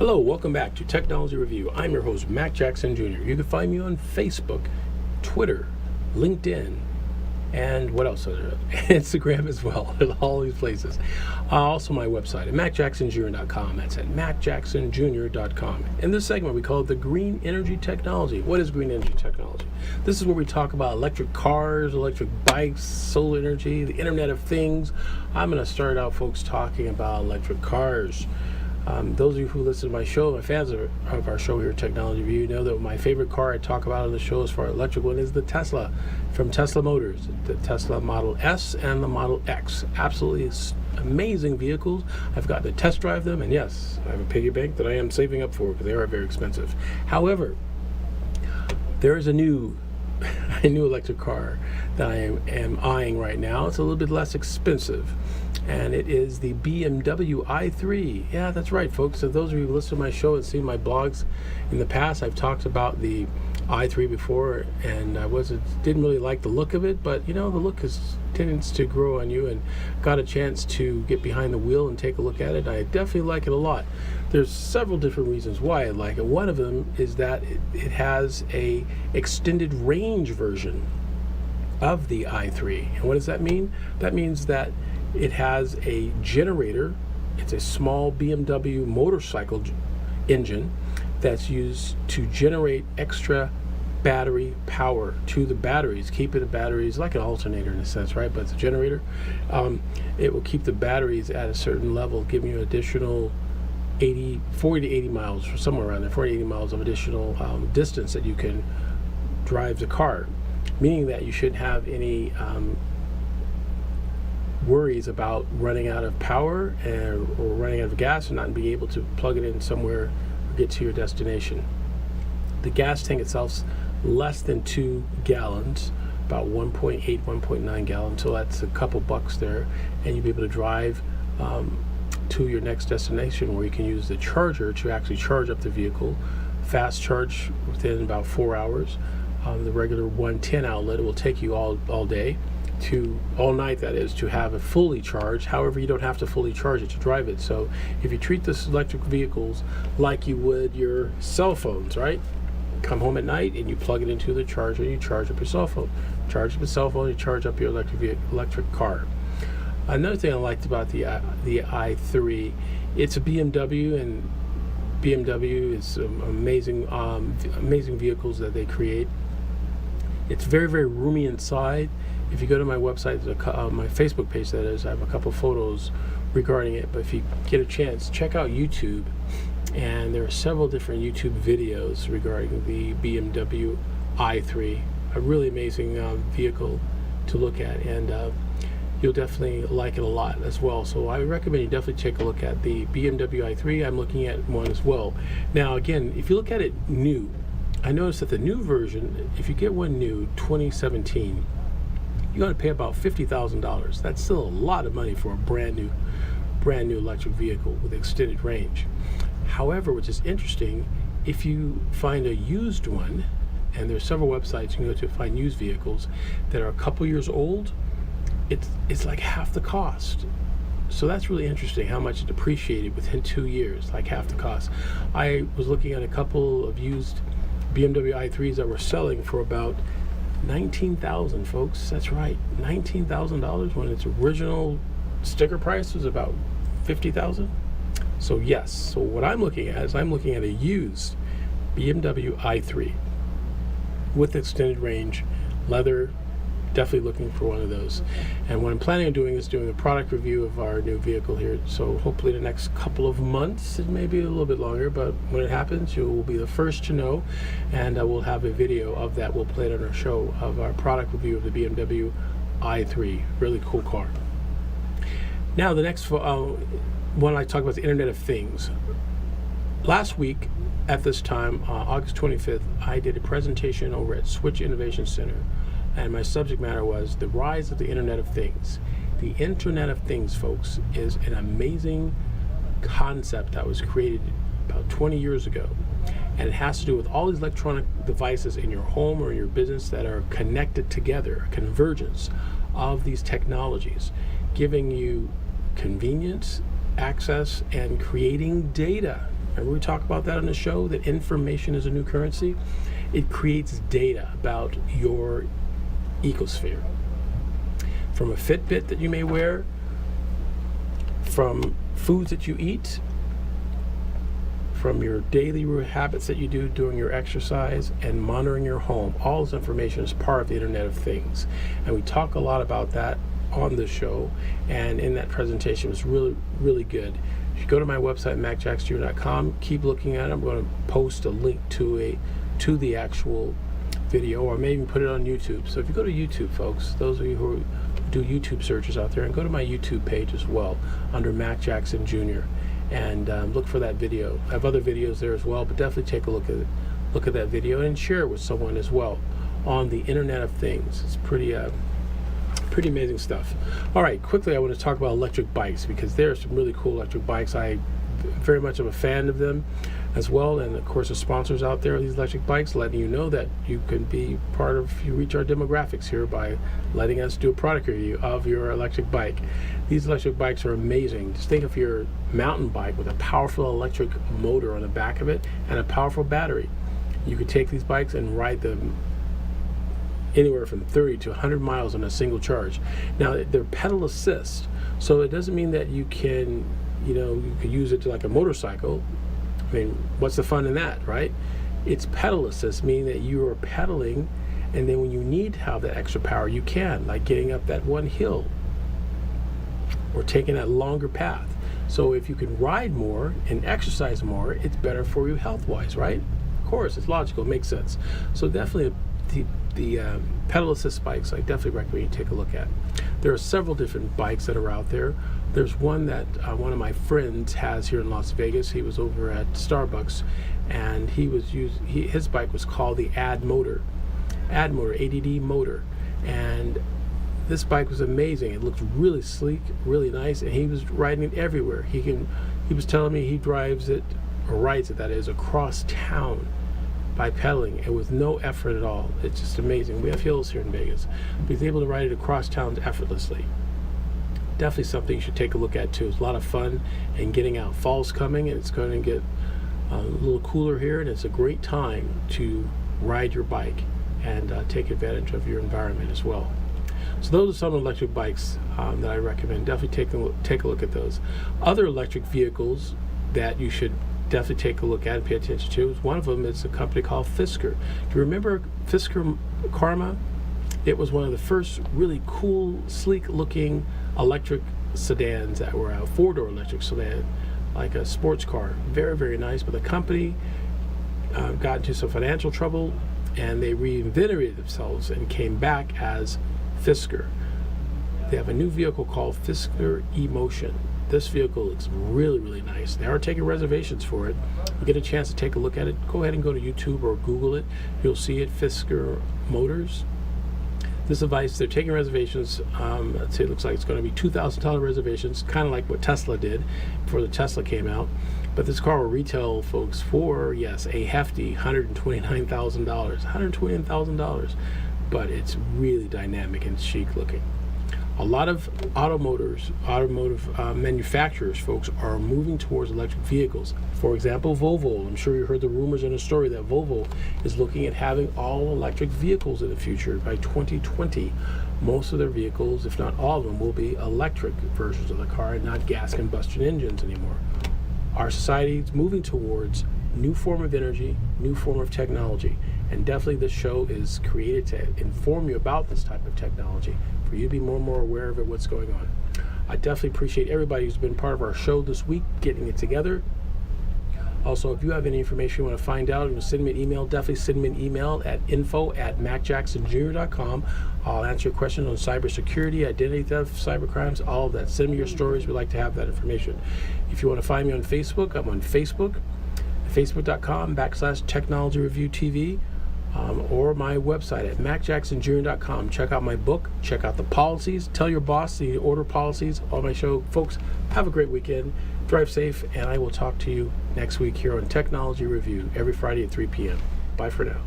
Hello, welcome back to Technology Review. I'm your host, Mac Jackson Jr. You can find me on Facebook, Twitter, LinkedIn, and what else? Instagram as well, all these places. Also my website at macjacksonjr.com. That's at macjacksonjr.com. In this segment, we call it the Green Energy Technology. What is green energy technology? This is where we talk about electric cars, electric bikes, solar energy, the Internet of Things. I'm going to start out, folks, talking about electric cars. Those of you who listen to my show, my fans of our show here, Technology Review, know that my favorite car I talk about on the show as far as electric one is the Tesla from Tesla Motors, the Tesla Model S and the Model X. Absolutely amazing vehicles. I've gotten to test drive them, and yes, I have a piggy bank that I am saving up for because they are very expensive. However, there is a new electric car that I am eyeing right now. It's a little bit less expensive, and it is the BMW i3. Yeah, that's right, folks. So those of you who listen to my show and seen my blogs in the past, I've talked about the i3 before, and I didn't really like the look of it, but you know, the look tends to grow on you, and got a chance to get behind the wheel and take a look at it. I definitely like it a lot. There's several different reasons why I like it. One of them is that it has a extended range version of the i3. And what does that mean? That means that it has a generator. It's a small BMW motorcycle engine that's used to generate extra battery power to the batteries, keeping the batteries like an alternator in a sense, right? But it's a generator. It will keep the batteries at a certain level, giving you additional 40 to 80 miles, or somewhere around there, 40 to 80 miles of additional distance that you can drive the car, meaning that you shouldn't have any worries about running out of power or running out of gas and not being able to plug it in somewhere or get to your destination. The gas tank itself's less than 2 gallons, about 1.8, 1.9 gallons, so that's a couple bucks there, and you'll be able to drive to your next destination, where you can use the charger to actually charge up the vehicle. Fast charge within about 4 hours. The regular 110 outlet, it will take you all day, all night, that is, to have it fully charged. However, you don't have to fully charge it to drive it. So if you treat this electric vehicles like you would your cell phones, right? Come home at night and you plug it into the charger and you charge up your cell phone. Charge up your cell phone, you charge up your electric car. Another thing I liked about the i3, it's a BMW, and BMW is amazing vehicles that they create. It's very, very roomy inside. If you go to my website, my Facebook page, that is, I have a couple photos regarding it. But if you get a chance, check out YouTube, and there are several different YouTube videos regarding the BMW i3. A really amazing vehicle to look at, and you'll definitely like it a lot as well. So I recommend you definitely take a look at the BMW i3. I'm looking at one as well. Now again, if you look at it new, I noticed that the new version, if you get one new, 2017, you're going to pay about $50,000. That's still a lot of money for a brand new electric vehicle with extended range. However, which is interesting, if you find a used one, and there's several websites you can go to find used vehicles that are a couple years old, it's like half the cost. So that's really interesting how much it depreciated within 2 years, like half the cost. I was looking at a couple of used BMW i3s that were selling for about $19,000, folks. That's right, $19,000, when its original sticker price was about $50,000. So yes, so what I'm looking at is I'm looking at a used BMW i3 with extended range, leather. Definitely looking for one of those. And what I'm planning on doing is doing a product review of our new vehicle here. So hopefully the next couple of months, it may be a little bit longer, but when it happens, you will be the first to know. And we'll have a video of that. We'll play it on our show of our product review of the BMW i3. Really cool car. Now the next one I talk about is the Internet of Things. Last week at this time, August 25th, I did a presentation over at Switch Innovation Center. And my subject matter was the rise of the Internet of Things. The Internet of Things, folks, is an amazing concept that was created about 20 years ago. And it has to do with all these electronic devices in your home or in your business that are connected together, a convergence of these technologies, giving you convenience, access, and creating data. and we talk about that on the show, that information is a new currency. It creates data about your ecosphere. From a Fitbit that you may wear, from foods that you eat, from your daily habits that you do during your exercise, and monitoring your home. All this information is part of the Internet of Things. And we talk a lot about that on the show, and in that presentation. It was really, really good. If you go to my website, macjacksjr.com, keep looking at it. I'm going to post a link to the actual video, or maybe put it on YouTube. So if you go to YouTube, folks, those of you who do YouTube searches out there, and go to my YouTube page as well, under Mac Jackson Jr., and look for that video. I have other videos there as well, but definitely take a look at that video and share it with someone as well on the Internet of Things. It's pretty amazing stuff. All right, quickly, I want to talk about electric bikes, because there are some really cool electric bikes. I'm very much of a fan of them as well, and of course the sponsors out there of these electric bikes, letting you know that you can be part of, you reach our demographics here by letting us do a product review of your electric bike. These electric bikes are amazing. Just think of your mountain bike with a powerful electric motor on the back of it and a powerful battery. You could take these bikes and ride them anywhere from 30 to 100 miles on a single charge. Now, they're pedal assist, so it doesn't mean that you can use it to like a motorcycle. I mean, what's the fun in that, right? It's pedal assist, meaning that you are pedaling, and then when you need to have that extra power, you can, like getting up that one hill or taking that longer path. So if you can ride more and exercise more, it's better for you health-wise, right? Of course, it's logical, it makes sense. So definitely the pedal assist bikes, I definitely recommend you take a look at. There are several different bikes that are out there. There's one that one of my friends has here in Las Vegas. He was over at Starbucks, and his bike was called the ADD motor, ADD motor, and this bike was amazing. It looked really sleek, really nice, and he was riding it everywhere. He was telling me he rides it that is, across town by pedaling, and with no effort at all. It's just amazing. We have hills here in Vegas, but he's able to ride it across town effortlessly. Definitely something you should take a look at too. It's a lot of fun and getting out. Fall's coming, and it's going to get a little cooler here, and it's a great time to ride your bike and take advantage of your environment as well. So those are some electric bikes that I recommend. Definitely take a look at those. Other electric vehicles that you should definitely take a look at and pay attention to. One of them is a company called Fisker. Do you remember Fisker Karma? It was one of the first really cool, sleek-looking electric sedans that were out, four-door electric sedan, like a sports car. Very, very nice. But the company got into some financial trouble, and they reinvented themselves and came back as Fisker. They have a new vehicle called Fisker eMotion. This vehicle looks really, really nice. They are taking reservations for it. You get a chance to take a look at it, go ahead and go to YouTube or Google it. You'll see it, Fisker Motors. This device, they're taking reservations. Let's say it looks like it's going to be $2,000 reservations, kind of like what Tesla did before the Tesla came out. But this car will retail, folks, for, yes, a hefty $129,000. $129,000. But it's really dynamic and chic looking. A lot of automotive manufacturers, folks, are moving towards electric vehicles. For example, Volvo. I'm sure you heard the rumors in the story that Volvo is looking at having all electric vehicles in the future. By 2020, most of their vehicles, if not all of them, will be electric versions of the car and not gas combustion engines anymore. Our society is moving towards new form of energy, new form of technology, and definitely this show is created to inform you about this type of technology, for you to be more and more aware of it, what's going on. I definitely appreciate everybody who's been part of our show this week, getting it together. Also, if you have any information you want to find out, and send me an email, definitely send me an email at info@macjacksonjr.com. I'll answer your questions on cybersecurity, identity theft, cybercrimes, all of that. Send me your stories. We'd like to have that information. If you want to find me on Facebook, I'm on Facebook, facebook.com/Technology Review TV. Or my website at macjacksonjr.com. Check out my book, check out the policies, tell your boss the order policies on my show. Folks, have a great weekend, drive safe, and I will talk to you next week here on Technology Review every Friday at 3 p.m. Bye for now.